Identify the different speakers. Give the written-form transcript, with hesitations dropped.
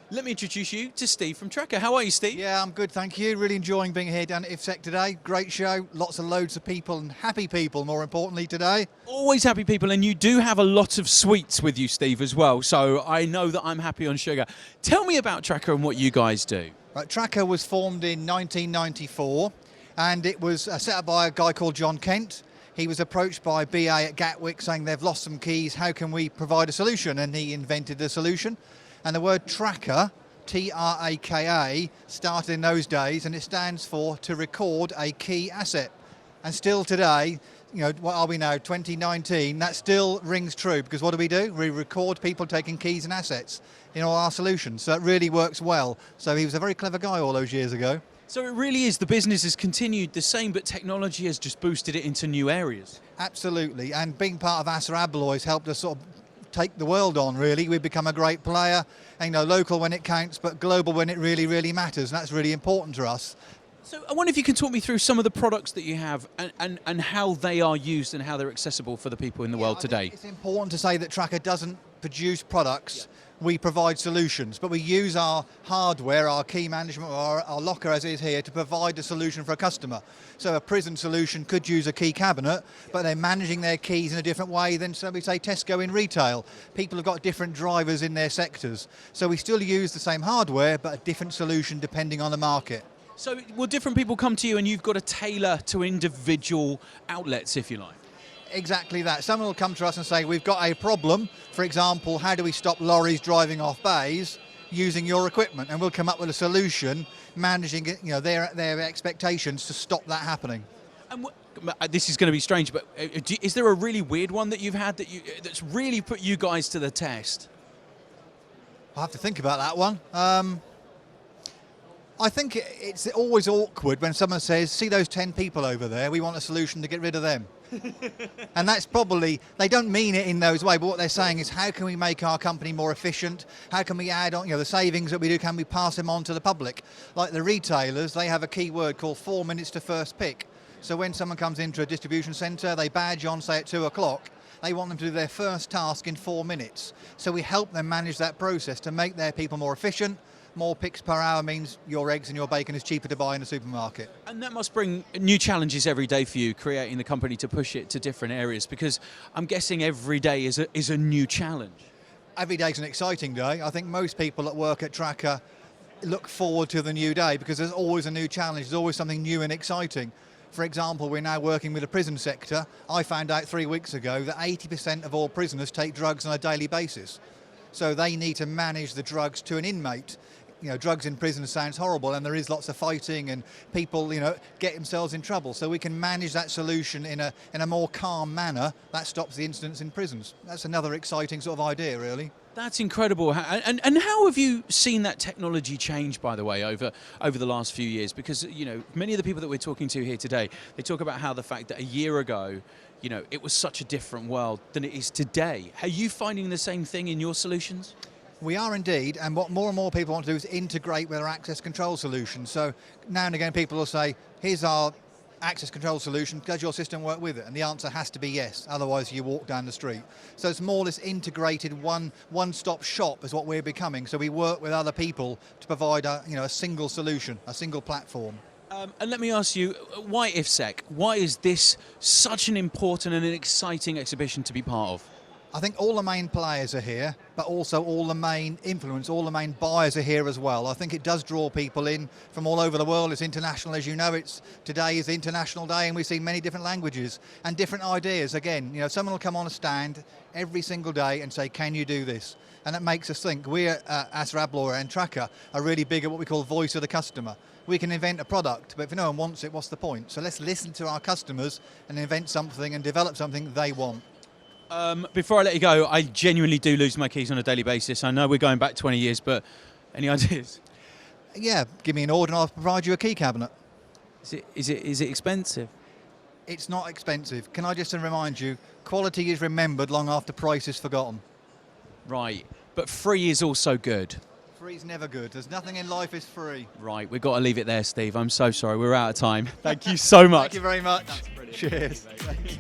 Speaker 1: Let me introduce you to Steve from TRAKA. How are you, Steve?
Speaker 2: Yeah, I'm good, thank you. Really enjoying being here down at IFSEC today. Great show, loads of people and happy people, more importantly, today.
Speaker 1: Always happy people, and you do have a lot of sweets with you, Steve, as well, so I know that I'm happy on sugar. Tell me about TRAKA and what you guys do.
Speaker 2: Right, TRAKA was formed in 1994, and it was set up by a guy called John Kent. He was approached by BA at Gatwick saying they've lost some keys, how can we provide a solution? And he invented the solution. And the word TRAKA, T-R-A-K-A, started in those days, and it stands for to record a key asset. And still today, you know, what are we now, 2019, that still rings true, because what do? We record people taking keys and assets in all our solutions. So it really works well. So he was a very clever guy all those years ago.
Speaker 1: So it really is, the business has continued the same, but technology has just boosted it into new areas.
Speaker 2: Absolutely, and being part of ASSA ABLOY has helped us sort of take the world on, really. We've become a great player, and, you know, local when it counts, but global when it really, really matters, and that's really important to us.
Speaker 1: So I wonder if you can talk me through some of the products that you have and how they are used and how they're accessible for the people in the world today.
Speaker 2: It's important to say that TRAKA doesn't produce products, we provide solutions, but we use our hardware, our key management, or our locker as it is here, to provide a solution for a customer. So a prison solution could use a key cabinet, but they're managing their keys in a different way than, so we say, Tesco in retail. People have got different drivers in their sectors. So we still use the same hardware, but a different solution depending on the market.
Speaker 1: So will different people come to you and you've got to tailor to individual outlets, if you like?
Speaker 2: Exactly that. Someone will come to us and say, we've got a problem. For example, how do we stop lorries driving off bays using your equipment? And we'll come up with a solution, managing it, you know, their expectations to stop that happening.
Speaker 1: And this is going to be strange, but is there a really weird one that you've had that's really put you guys to the test?
Speaker 2: I'll have to think about that one. I think it's always awkward when someone says, see those 10 people over there, we want a solution to get rid of them. And that's probably, they don't mean it in those ways, but what they're saying is, how can we make our company more efficient? How can we add on, you know, the savings that we do, can we pass them on to the public? Like the retailers, they have a key word called 4 minutes to first pick. So when someone comes into a distribution centre, they badge on, say at 2 o'clock, they want them to do their first task in 4 minutes. So we help them manage that process to make their people more efficient. More picks per hour means your eggs and your bacon is cheaper to buy in the supermarket.
Speaker 1: And that must bring new challenges every day for you, creating the company to push it to different areas, because I'm guessing every day is a new challenge.
Speaker 2: Every day's an exciting day. I think most people that work at TRAKA look forward to the new day because there's always a new challenge, there's always something new and exciting. For example, we're now working with the prison sector. I found out 3 weeks ago that 80% of all prisoners take drugs on a daily basis. So they need to manage the drugs to an inmate. You know, drugs in prison sounds horrible, and there is lots of fighting and people, you know, get themselves in trouble. So we can manage that solution in a more calm manner. That stops the incidents in prisons. That's another exciting sort of idea, really.
Speaker 1: That's incredible. And how have you seen that technology change, by the way, over the last few years? Because, you know, many of the people that we're talking to here today, they talk about how the fact that a year ago, you know, it was such a different world than it is today. Are you finding the same thing in your solutions?
Speaker 2: We are indeed, and what more and more people want to do is integrate with our access control solution. So now and again people will say, here's our access control solution, does your system work with it? And the answer has to be yes, otherwise you walk down the street. So it's more this integrated one-stop shop is what we're becoming. So we work with other people to provide a single solution, a single platform.
Speaker 1: And let me ask you, why IFSEC? Why is this such an important and an exciting exhibition to be part of?
Speaker 2: I think all the main players are here, but also all the main influence, all the main buyers are here as well. I think it does draw people in from all over the world. It's international, as you know. Today is International Day, and we see many different languages and different ideas. Again, you know, someone will come on a stand every single day and say, can you do this? And it makes us think. We at ASSA ABLOY and TRAKA are really big at what we call voice of the customer. We can invent a product, but if no one wants it, what's the point? So let's listen to our customers and invent something and develop something they want.
Speaker 1: Before I let you go, I genuinely do lose my keys on a daily basis. I know we're going back 20 years, but any ideas?
Speaker 2: Yeah, give me an order and I'll provide you a key cabinet.
Speaker 1: Is it expensive?
Speaker 2: It's not expensive. Can I just remind you, quality is remembered long after price is forgotten.
Speaker 1: Right, but free is also good.
Speaker 2: Free's never good. There's nothing in life is free.
Speaker 1: Right, we've got to leave it there, Steve. I'm so sorry, we're out of time. Thank you so much.
Speaker 2: Thank you very much.
Speaker 1: That's brilliant.
Speaker 2: Cheers.
Speaker 1: Thank you,